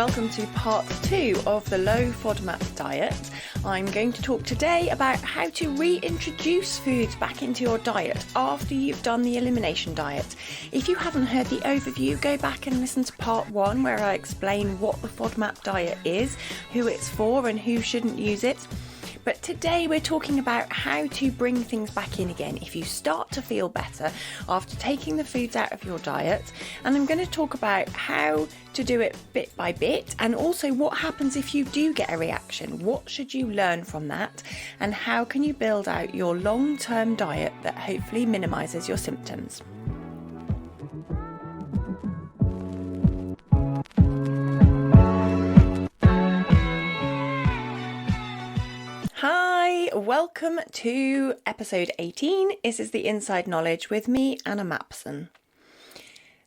welcome to part 2 of the Low FODMAP Diet. I'm going to talk today about how to reintroduce foods back into your diet after you've done the elimination diet. If you haven't heard the overview, go back and listen to part 1 where I explain what the FODMAP diet is, who it's for and who shouldn't use it. But today we're talking about how to bring things back in again if you start to feel better after taking the foods out of your diet. And I'm going to talk about how to do it bit by bit, and also what happens if you do get a reaction. What should you learn from that? And how can you build out your long-term diet that hopefully minimises your symptoms? Hi, welcome to episode 18. This is the Inside Knowledge with me, Anna Mapson.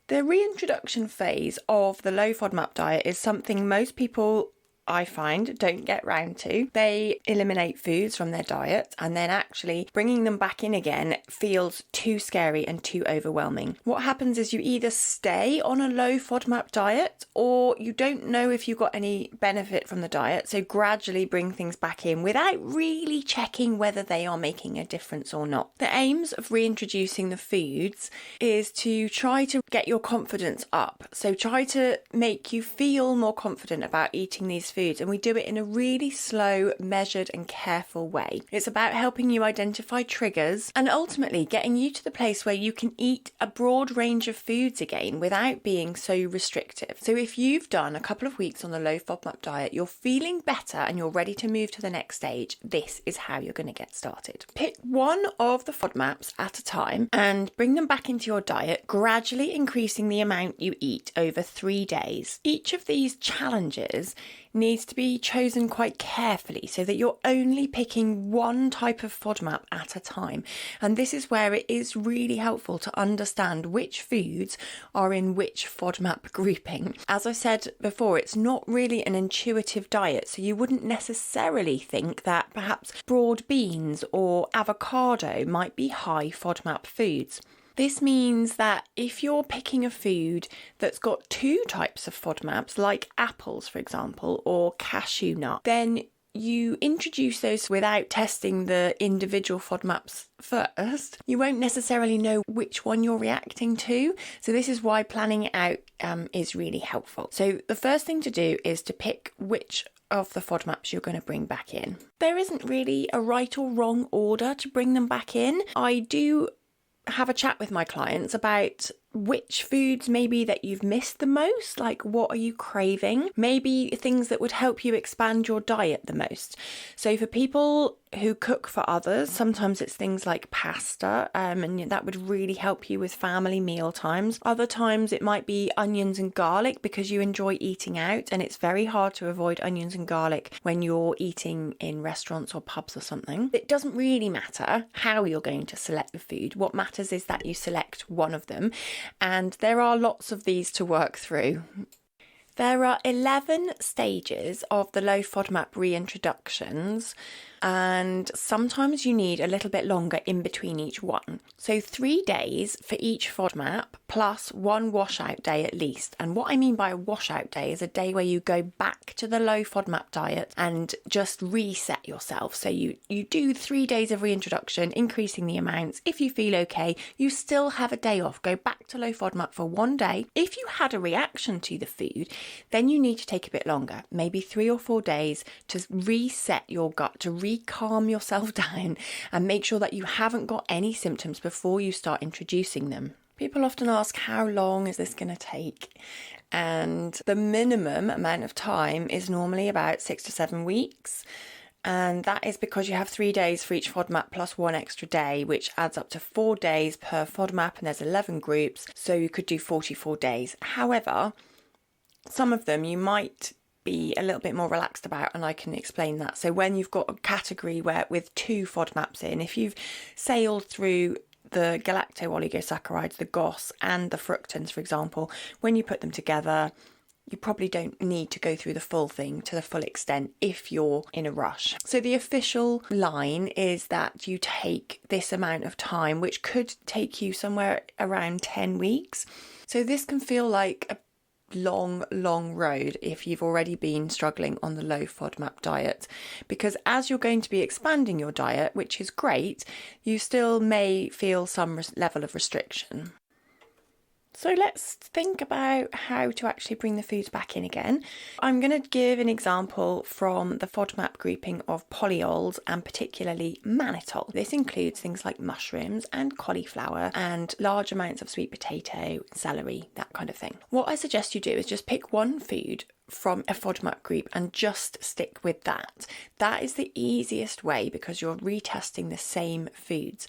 The reintroduction phase of the low FODMAP diet is something most people, I find, don't get round to. They eliminate foods from their diet and then actually bringing them back in again feels too scary and too overwhelming. What happens is you either stay on a low FODMAP diet or you don't know if you got any benefit from the diet, so gradually bring things back in without really checking whether they are making a difference or not. The aims of reintroducing the foods is to try to get your confidence up, so try to make you feel more confident about eating these foods, and we do it in a really slow, measured and careful way. It's about helping you identify triggers and ultimately getting you to the place where you can eat a broad range of foods again without being so restrictive. So if you've done a couple of weeks on the low FODMAP diet, you're feeling better and you're ready to move to the next stage, this is how you're going to get started. Pick one of the FODMAPs at a time and bring them back into your diet, gradually increasing the amount you eat over 3 days. Each of these challenges needs to be chosen quite carefully so that you're only picking one type of FODMAP at a time. And this is where it is really helpful to understand which foods are in which FODMAP grouping. As I said before, it's not really an intuitive diet, so you wouldn't necessarily think that perhaps broad beans or avocado might be high FODMAP foods. This means that if you're picking a food that's got 2 types of FODMAPs, like apples, for example, or cashew nut, then you introduce those without testing the individual FODMAPs first. You won't necessarily know which one you're reacting to. So this is why planning it out is really helpful. So the first thing to do is to pick which of the FODMAPs you're going to bring back in. There isn't really a right or wrong order to bring them back in. I do have a chat with my clients about which foods maybe that you've missed the most, like what are you craving, maybe things that would help you expand your diet the most. So for people who cook for others, sometimes it's things like pasta, and that would really help you with family meal times. Other times it might be onions and garlic because you enjoy eating out, and it's very hard to avoid onions and garlic when you're eating in restaurants or pubs or something. It doesn't really matter how you're going to select the food. What matters is that you select one of them. And there are lots of these to work through. There are 11 stages of the low FODMAP reintroductions, and sometimes you need a little bit longer in between each one. So 3 days for each FODMAP plus 1 washout day at least. And what I mean by a washout day is a day where you go back to the low FODMAP diet and just reset yourself. So you do 3 days of reintroduction, increasing the amounts. If you feel okay, you still have a day off. Go back to low FODMAP for 1 day. If you had a reaction to the food, then you need to take a bit longer, maybe 3 or 4 days to reset your gut, to calm yourself down and make sure that you haven't got any symptoms before you start introducing them. People often ask, how long is this going to take? And the minimum amount of time is normally about 6 to 7 weeks. And that is because you have 3 days for each FODMAP plus 1 extra day, which adds up to 4 days per FODMAP, and there's 11 groups, so you could do 44 days. However, some of them you might be a little bit more relaxed about, and I can explain that. So when you've got a category where with 2 FODMAPs in, if you've sailed through the galacto-oligosaccharides, the GOS and the fructans, for example, when you put them together, you probably don't need to go through the full thing to the full extent if you're in a rush. So the official line is that you take this amount of time, which could take you somewhere around 10 weeks. So this can feel like a long road if you've already been struggling on the low FODMAP diet, because as you're going to be expanding your diet, which is great, you still may feel some level of restriction. So let's think about how to actually bring the foods back in again. I'm going to give an example from the FODMAP grouping of polyols and particularly mannitol. This includes things like mushrooms and cauliflower and large amounts of sweet potato, celery, that kind of thing. What I suggest you do is just pick one food from a FODMAP group and just stick with that. That is the easiest way because you're retesting the same foods.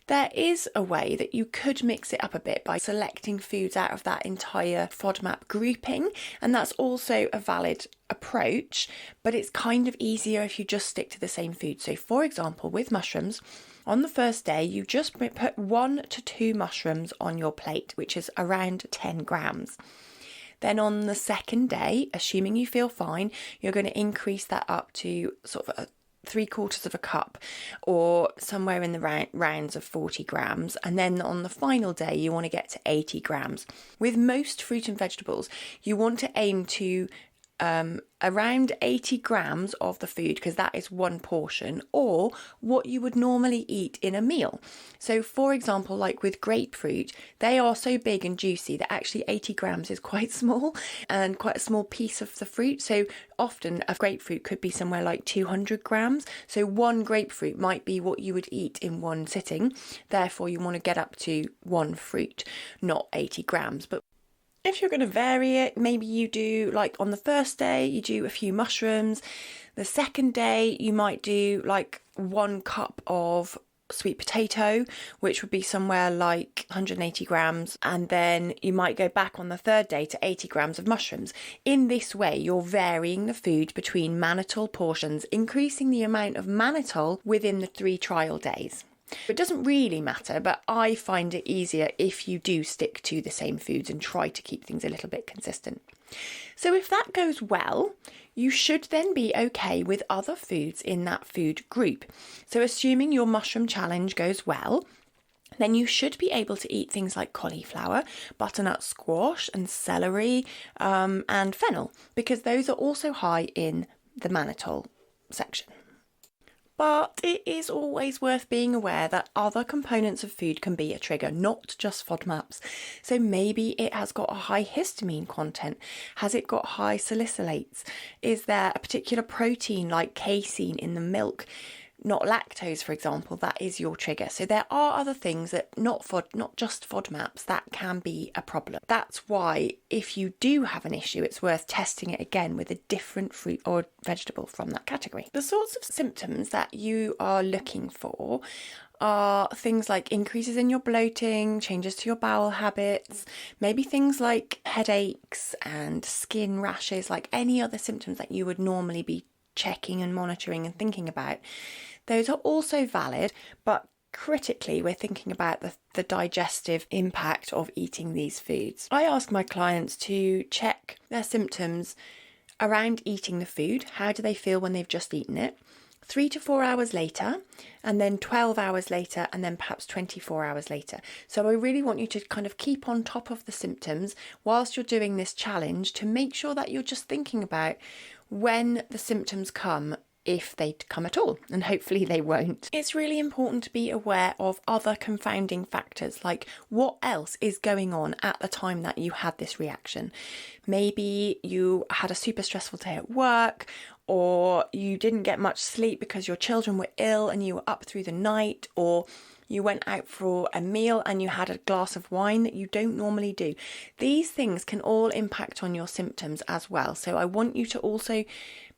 There is a way that you could mix it up a bit by selecting foods out of that entire FODMAP grouping, and that's also a valid approach, but it's kind of easier if you just stick to the same food. So for example, with mushrooms, on the first day, you just put 1 to 2 mushrooms on your plate, which is around 10 grams. Then on the second day, assuming you feel fine, you're going to increase that up to sort of 3/4 of a cup or somewhere in the rounds of 40 grams. And then on the final day, you want to get to 80 grams. With most fruit and vegetables, you want to aim to around 80 grams of the food, because that is one portion, or what you would normally eat in a meal. So for example, like with grapefruit, they are so big and juicy that actually 80 grams is quite small and quite a small piece of the fruit. So often a grapefruit could be somewhere like 200 grams. So one grapefruit might be what you would eat in one sitting. Therefore, you want to get up to one fruit, not 80 grams. But if you're going to vary it, maybe you do, like on the first day, you do a few mushrooms. The second day, you might do like 1 cup of sweet potato, which would be somewhere like 180 grams. And then you might go back on the third day to 80 grams of mushrooms. In this way, you're varying the food between mannitol portions, increasing the amount of mannitol within the 3 trial days. It doesn't really matter, but I find it easier if you do stick to the same foods and try to keep things a little bit consistent. So if that goes well, you should then be okay with other foods in that food group. So assuming your mushroom challenge goes well, then you should be able to eat things like cauliflower, butternut squash and celery and fennel, because those are also high in the mannitol section. But it is always worth being aware that other components of food can be a trigger, not just FODMAPs. So maybe it has got a high histamine content. Has it got high salicylates? Is there a particular protein like casein in the milk? Not lactose, for example, that is your trigger. So there are other things that not just FODMAPs that can be a problem. That's why if you do have an issue, it's worth testing it again with a different fruit or vegetable from that category. The sorts of symptoms that you are looking for are things like increases in your bloating, changes to your bowel habits, maybe things like headaches and skin rashes, like any other symptoms that you would normally be checking and monitoring and thinking about. Those are also valid, but critically, we're thinking about the digestive impact of eating these foods. I ask my clients to check their symptoms around eating the food. How do they feel when they've just eaten it? 3 to 4 hours later, and then 12 hours later, and then perhaps 24 hours later. So I really want you to kind of keep on top of the symptoms whilst you're doing this challenge, to make sure that you're just thinking about when the symptoms come, if they come at all, and hopefully they won't. It's really important to be aware of other confounding factors, like what else is going on at the time that you had this reaction. Maybe you had a super stressful day at work, or you didn't get much sleep because your children were ill and you were up through the night, or you went out for a meal and you had a glass of wine that you don't normally do. These things can all impact on your symptoms as well. So I want you to also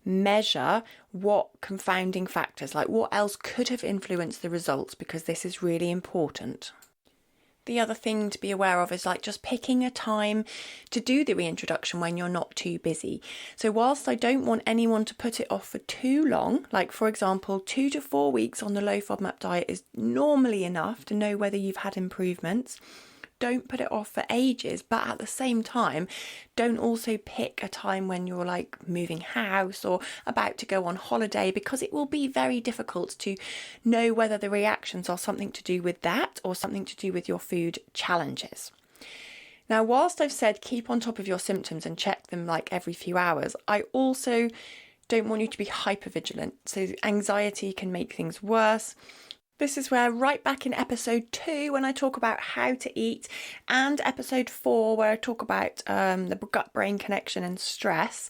measure what confounding factors, like what else could have influenced the results, because this is really important. The other thing to be aware of is like just picking a time to do the reintroduction when you're not too busy. So whilst I don't want anyone to put it off for too long, like for example, 2 to 4 weeks on the low FODMAP diet is normally enough to know whether you've had improvements. Don't put it off for ages, but at the same time, don't also pick a time when you're like moving house or about to go on holiday, because it will be very difficult to know whether the reactions are something to do with that or something to do with your food challenges. Now, whilst I've said keep on top of your symptoms and check them like every few hours, I also don't want you to be hypervigilant. So anxiety can make things worse. This is where right back in episode 2, when I talk about how to eat, and episode 4, where I talk about the gut-brain connection and stress,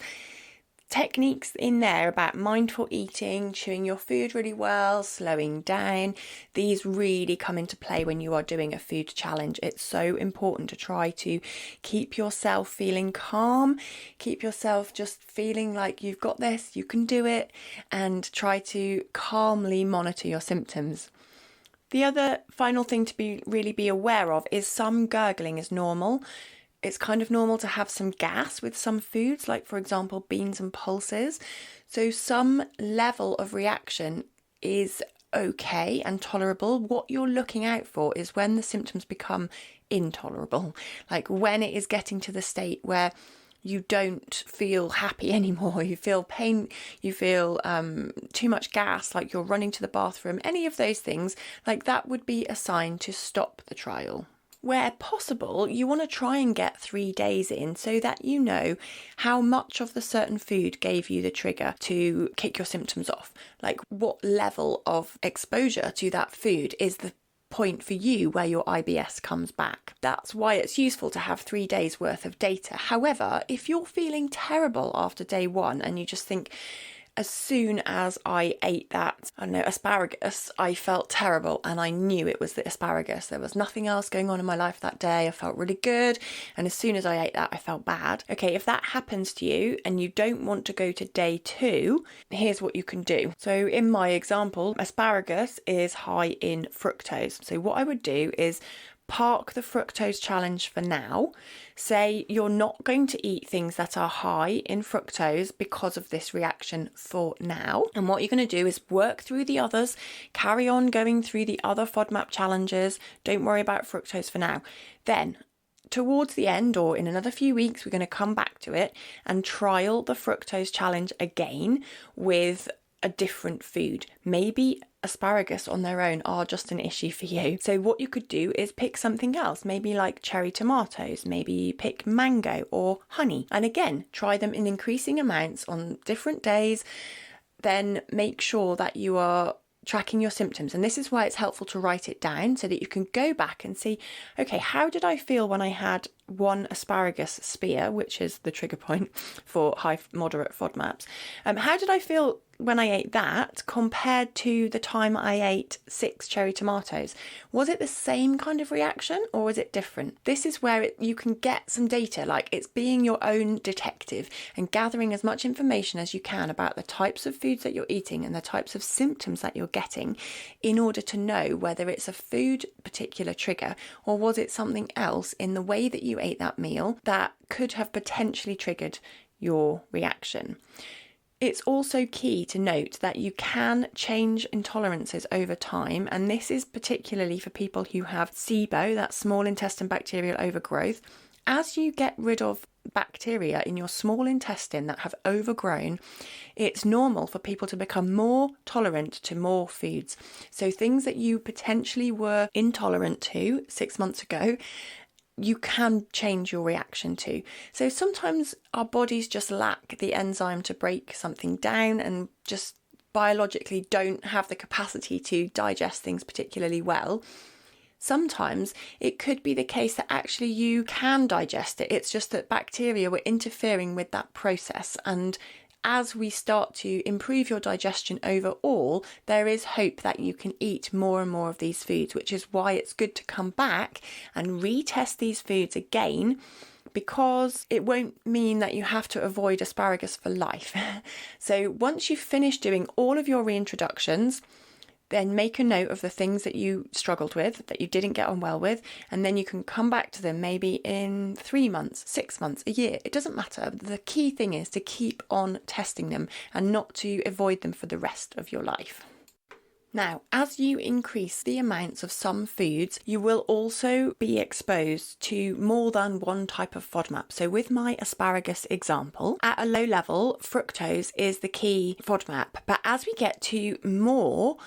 techniques in there about mindful eating, chewing your food really well, slowing down. These really come into play when you are doing a food challenge. It's so important to try to keep yourself feeling calm, keep yourself just feeling like you've got this, you can do it, and try to calmly monitor your symptoms. The other final thing to really be aware of is some gurgling is normal. It's kind of normal to have some gas with some foods, like for example, beans and pulses. So some level of reaction is okay and tolerable. What you're looking out for is when the symptoms become intolerable, like when it is getting to the state where you don't feel happy anymore, you feel pain, you feel too much gas, like you're running to the bathroom, any of those things, like that would be a sign to stop the trial. Where possible, you want to try and get 3 days in so that you know how much of the certain food gave you the trigger to kick your symptoms off. Like what level of exposure to that food is the point for you where your IBS comes back. That's why it's useful to have 3 days worth of data. However, if you're feeling terrible after day 1 and you just think, as soon as I ate that, asparagus, I felt terrible and I knew it was the asparagus. There was nothing else going on in my life that day. I felt really good. And as soon as I ate that, I felt bad. Okay, if that happens to you and you don't want to go to day 2, here's what you can do. So in my example, asparagus is high in fructose. So what I would do is park the fructose challenge for now. Say you're not going to eat things that are high in fructose because of this reaction for now. And what you're going to do is work through the others, carry on going through the other FODMAP challenges. Don't worry about fructose for now. Then towards the end or in another few weeks, we're going to come back to it and trial the fructose challenge again with a different food. Maybe asparagus on their own are just an issue for you. So what you could do is pick something else, maybe like cherry tomatoes, maybe pick mango or honey. And again, try them in increasing amounts on different days. Then make sure that you are tracking your symptoms. And this is why it's helpful to write it down so that you can go back and see, okay, how did I feel when I had 1 asparagus spear, which is the trigger point for high moderate FODMAPs. How did I feel when I ate that compared to the time I ate 6 cherry tomatoes? Was it the same kind of reaction or was it different? This is where you can get some data, like it's being your own detective and gathering as much information as you can about the types of foods that you're eating and the types of symptoms that you're getting in order to know whether it's a food particular trigger or was it something else in the way that you ate that meal that could have potentially triggered your reaction. It's also key to note that you can change intolerances over time, and this is particularly for people who have SIBO, that small intestine bacterial overgrowth. As you get rid of bacteria in your small intestine that have overgrown, it's normal for people to become more tolerant to more foods. So things that you potentially were intolerant to 6 months ago, you can change your reaction to. So sometimes our bodies just lack the enzyme to break something down and just biologically don't have the capacity to digest things particularly well. Sometimes it could be the case that actually you can digest it. It's just that bacteria were interfering with that process, and as we start to improve your digestion overall, there is hope that you can eat more and more of these foods, which is why it's good to come back and retest these foods again, because it won't mean that you have to avoid asparagus for life. So once you've finished doing all of your reintroductions, then make a note of the things that you struggled with, that you didn't get on well with, and then you can come back to them maybe in 3 months, 6 months, a year. It doesn't matter. The key thing is to keep on testing them and not to avoid them for the rest of your life. Now, as you increase the amounts of some foods, you will also be exposed to more than one type of FODMAP. So with my asparagus example, at a low level, fructose is the key FODMAP. But as we get to more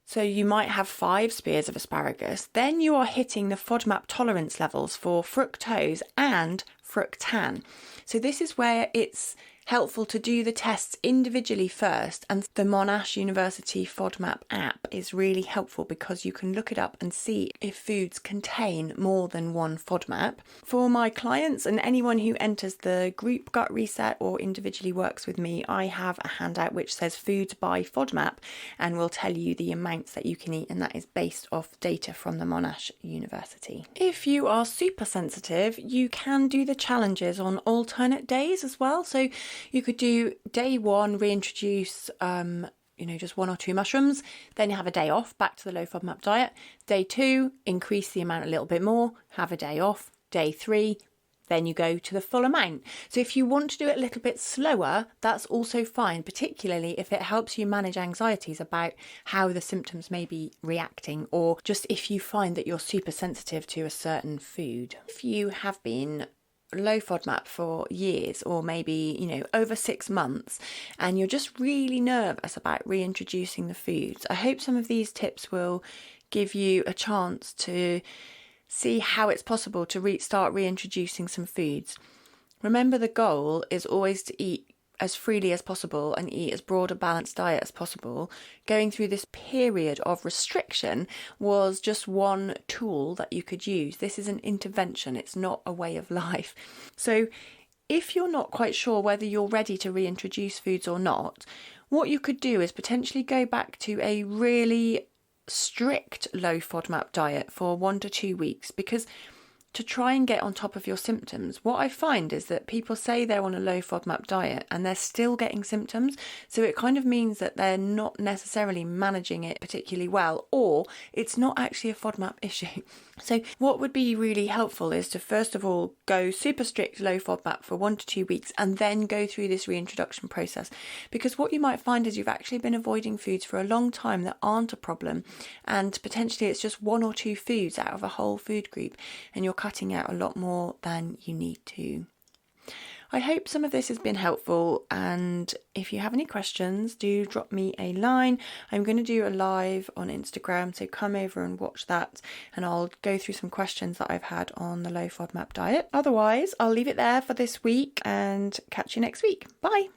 So you might have 5 spears of asparagus, then you are hitting the FODMAP tolerance levels for fructose and fructan. So this is where it's helpful to do the tests individually first, and the Monash University FODMAP app is really helpful because you can look it up and see if foods contain more than one FODMAP. For my clients and anyone who enters the group gut reset or individually works with me, I have a handout which says foods by FODMAP and will tell you the amounts that you can eat, and that is based off data from the Monash University. If you are super sensitive, you can do the challenges on alternate days as well. So you could do day 1, reintroduce, just 1 or 2 mushrooms. Then you have a day off, back to the low FODMAP diet. Day 2, increase the amount a little bit more, have a day off. Day 3, then you go to the full amount. So if you want to do it a little bit slower, that's also fine, particularly if it helps you manage anxieties about how the symptoms may be reacting, or just if you find that you're super sensitive to a certain food. If you have been low FODMAP for years, or maybe over 6 months, and you're just really nervous about reintroducing the foods, I hope some of these tips will give you a chance to see how it's possible to start reintroducing some foods. Remember, the goal is always to eat as freely as possible and eat as broad a balanced diet as possible. Going through this period of restriction was just one tool that you could use. This is an intervention, it's not a way of life. So if you're not quite sure whether you're ready to reintroduce foods or not, what you could do is potentially go back to a really strict low FODMAP diet for 1 to 2 weeks, because to try and get on top of your symptoms, what I find is that people say they're on a low FODMAP diet and they're still getting symptoms. So it kind of means that they're not necessarily managing it particularly well, or it's not actually a FODMAP issue. So what would be really helpful is to first of all go super strict low FODMAP for 1 to 2 weeks and then go through this reintroduction process. Because what you might find is you've actually been avoiding foods for a long time that aren't a problem, and potentially it's just 1 or 2 foods out of a whole food group, and you're cutting out a lot more than you need to. I hope some of this has been helpful, and if you have any questions, do drop me a line. I'm going to do a live on Instagram, so come over and watch that, and I'll go through some questions that I've had on the low FODMAP diet. Otherwise, I'll leave it there for this week and catch you next week. Bye!